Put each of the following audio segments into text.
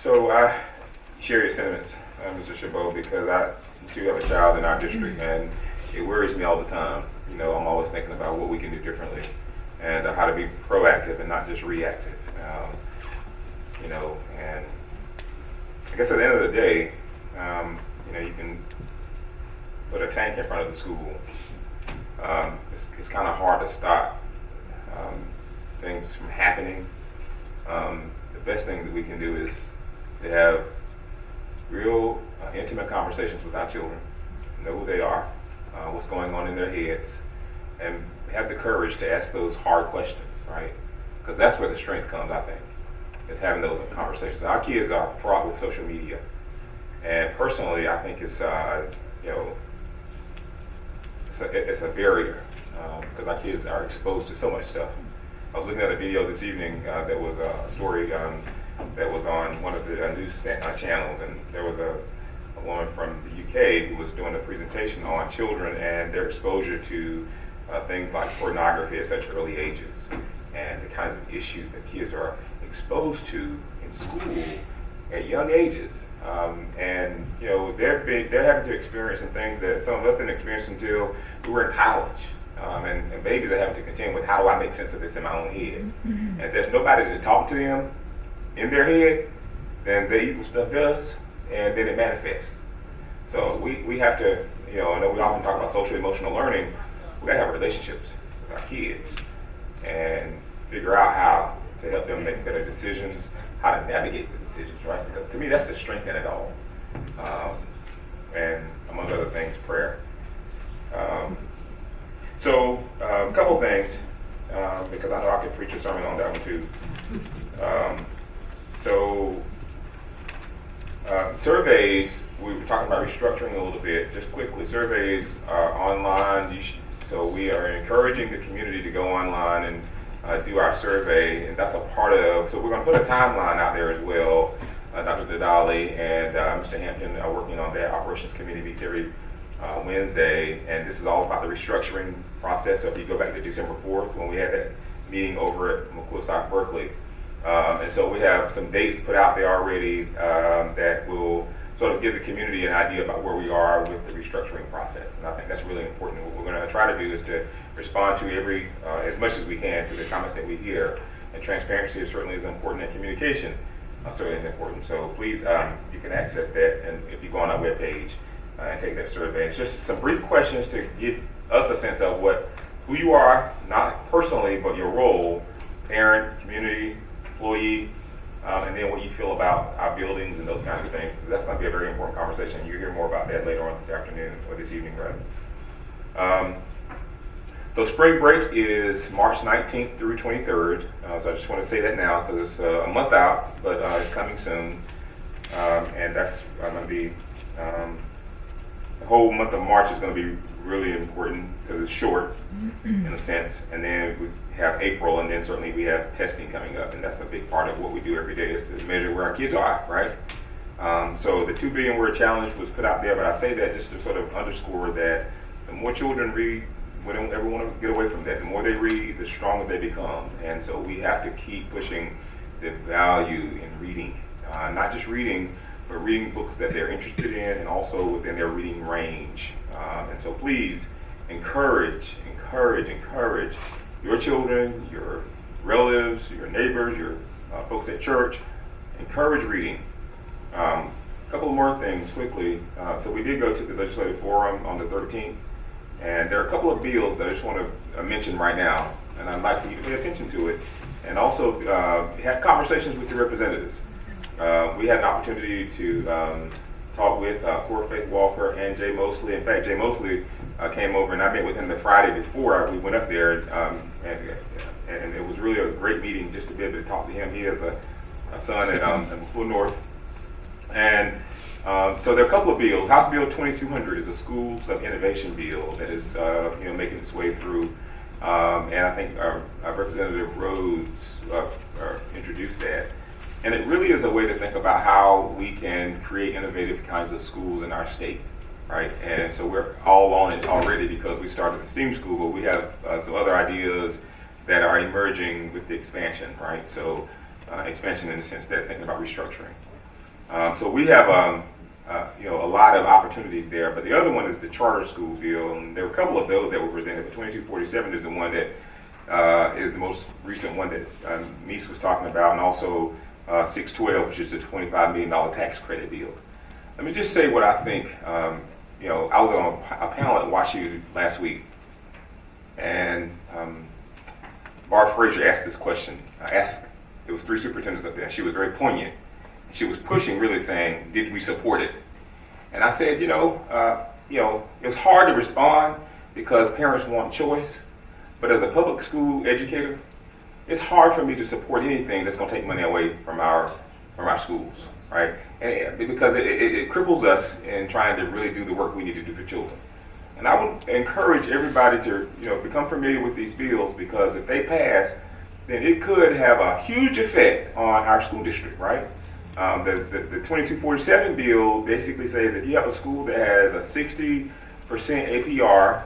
So I share your sentiments, Mr. Chabot, because I too have a child in our district, and it worries me all the time. You know, I'm always thinking about what we can do differently, and how to be proactive and not just reactive. You know, and I guess at the end of the day, you know, you can put a tank in front of the school. It's kind of hard to stop things from happening. The best thing that we can do is to have real intimate conversations with our children, know who they are, what's going on in their heads, and have the courage to ask those hard questions, right? Because that's where the strength comes, I think, is having those conversations. Our kids are fraught with social media, and personally, I think it's you know, it's a barrier because our kids are exposed to so much stuff. I was looking at a video this evening that was a story that was on one of the news channels, and there was a woman from the UK who was doing a presentation on children and their exposure to things like pornography at such early ages, and the kinds of issues that kids are exposed to in school at young ages. And you know, they're having to experience some things that some of us didn't experience until we were in college. And babies are having to contend with, how do I make sense of this in my own head? And if there's nobody to talk to them in their head, then the evil stuff does, and then it manifests. So we have to, you know, I know we often talk about social emotional learning. We gotta have relationships with our kids and figure out how to help them make better decisions, how to navigate the decisions, right? Because to me, that's the strength in it all. And among other things, prayer. So a couple things, because I know I could preach a sermon on that one too. Surveys, we were talking about restructuring a little bit. Just quickly, surveys are online. So we are encouraging the community to go online and do our survey, and that's a part of, so we're going to put a timeline out there as well. Dr. Dadali and Mr. Hampton are working on that. Operations Committee meets every Wednesday, and this is all about the restructuring process. So if you go back to December 4th, when we had that meeting over at McCool Berkeley, and so we have some dates put out there already that will sort of give the community an idea about where we are with the restructuring process. And I think that's really important. What we're going to try to do is to respond to every, as much as we can, to the comments that we hear. And transparency is certainly is important, and communication certainly is important. So please, you can access that, and if you go on our webpage and take that survey. It's just some brief questions to give us a sense of who you are, not personally, but your role, parent, community, employee, and then what you feel about our buildings and those kinds of things. So that's going to be a very important conversation. You'll hear more about that later on this afternoon, or this evening, rather. So spring break is March 19th through 23rd. So I just want to say that now because it's a month out, but it's coming soon. And that's going to be, the whole month of March is going to be really important because it's short in a sense. And then we have April, and then certainly we have testing coming up, and that's a big part of what we do every day is to measure where our kids are, right? So the 2 billion word challenge was put out there, but I say that just to sort of underscore that the more children read, we don't ever want to get away from that. The more they read, the stronger they become. And so we have to keep pushing the value in reading. Not just reading, but reading books that they're interested in and also within their reading range. And so please encourage your children, your relatives, your neighbors, your folks at church. Encourage reading. A couple more things quickly. So we did go to the Legislative Forum on the 13th. And there are a couple of bills that I just want to mention right now, and I'd like for you to pay attention to it, and also have conversations with your representatives. We had an opportunity to talk with Core Faith Walker and Jay Mosley. In fact, Jay Mosley came over, and I met with him the Friday before we went up there, and it was really a great meeting just to be able to talk to him. He has a son at McCool North, and so there are a couple of bills. House Bill 2200 is a Schools of Innovation bill that is making its way through, and I think our Representative Rhodes introduced that. And it really is a way to think about how we can create innovative kinds of schools in our state, right? And so we're all on it already because we started the STEAM school, but we have some other ideas that are emerging with the expansion, right? So expansion in the sense that thinking about restructuring. So we have a lot of opportunities there. But the other one is the charter school bill, and there were a couple of those that were presented. But 2247 is the one that is the most recent one that Mies was talking about, and also 612, which is the $25 million tax credit bill. Let me just say what I think. I was on a panel at WashU last week, and Barb Frazier asked this question. There was 3 superintendents up there, and she was very poignant. She was pushing, really saying, did we support it? And I said, it was hard to respond because parents want choice, but as a public school educator, it's hard for me to support anything that's going to take money away from our schools, right? And because it cripples us in trying to really do the work we need to do for children. And I would encourage everybody to, become familiar with these bills, because if they pass, then it could have a huge effect on our school district, right? The 2247 bill basically says that you have a school that has a 60% APR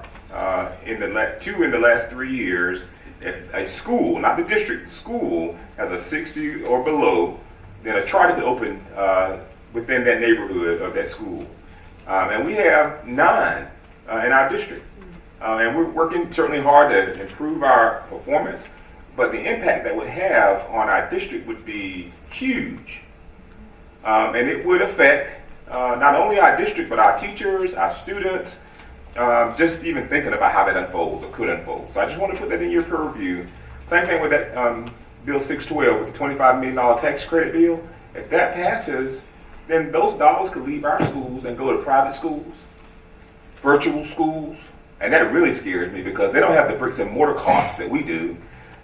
in the last 3 years. If a school, not the district, school has a 60 or below, then a charter can open within that neighborhood of that school. And we have 9 in our district. And we're working certainly hard to improve our performance, but the impact that would have on our district would be huge. And it would affect not only our district, but our teachers, our students, just even thinking about how that unfolds or could unfold. So I just want to put that in your purview. Same thing with that Bill 612 with the $25 million tax credit bill. If that passes, then those dollars could leave our schools and go to private schools, virtual schools, and that really scares me because they don't have the bricks and mortar costs that we do.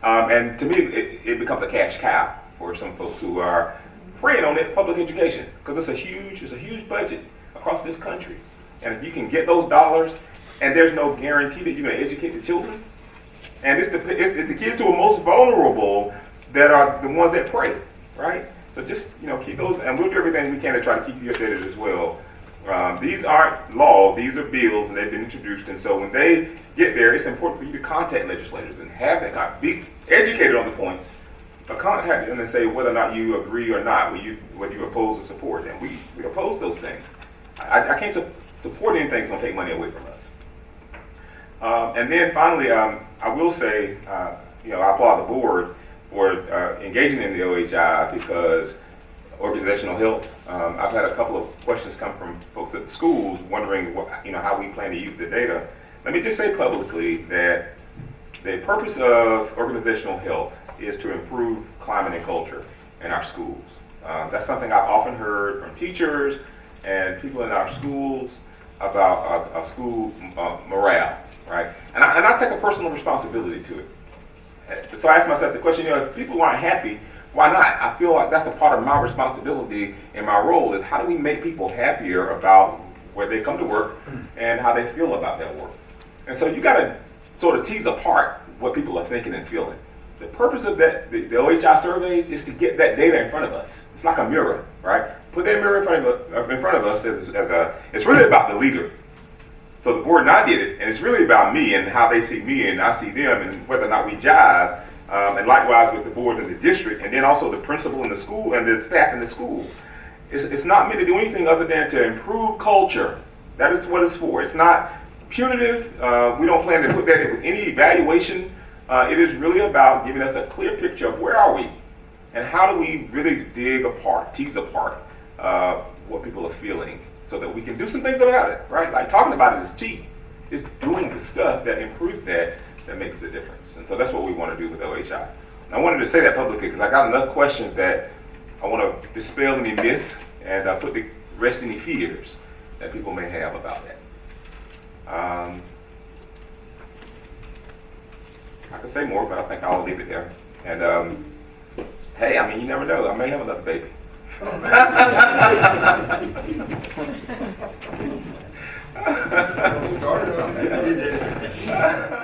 And to me, it becomes a cash cow for some folks who are preying on that public education, because it's a huge budget across this country. And if you can get those dollars, and there's no guarantee that you're going to educate the children, and it's the kids who are most vulnerable that are the ones that pray, right? So just keep those, and we'll do everything we can to try to keep you updated as well. These aren't law; these are bills, and they've been introduced. And so when they get there, it's important for you to contact legislators and have that be educated on the points, but contact them and say whether or not you agree or not, whether you oppose or support. And we oppose those things. I can't support anything that's going to take money away from us. And then finally, I will say, I applaud the board for engaging in the OHI, because organizational health. I've had a couple of questions come from folks at the schools wondering how we plan to use the data. Let me just say publicly that the purpose of organizational health is to improve climate and culture in our schools. That's something I've often heard from teachers and people in our schools about our school morale, right? And I take a personal responsibility to it. So I ask myself the question, if people aren't happy, why not? I feel like that's a part of my responsibility in my role, is how do we make people happier about where they come to work and how they feel about their work. And so you got to sort of tease apart what people are thinking and feeling. The purpose of that, the OHI surveys, is to get that data in front of us. It's like a mirror, right? Put that mirror in front of us it's really about the leader. So the board and I did it, and it's really about me and how they see me and I see them, and whether or not we jive, and likewise with the board and the district, and then also the principal in the school and the staff in the school. It's not meant to do anything other than to improve culture. That is what it's for. It's not punitive. We don't plan to put that with any evaluation. It is really about giving us a clear picture of where are we, and how do we really tease apart what people are feeling, so that we can do some things about it, right? Like talking about it is cheap. It's doing the stuff that improves that makes the difference. And so that's what we want to do with OHI. And I wanted to say that publicly because I got enough questions that I want to dispel any myths and put to rest any fears that people may have about that. I could say more, but I think I'll leave it there. And hey, you never know. I may have another baby. Started something.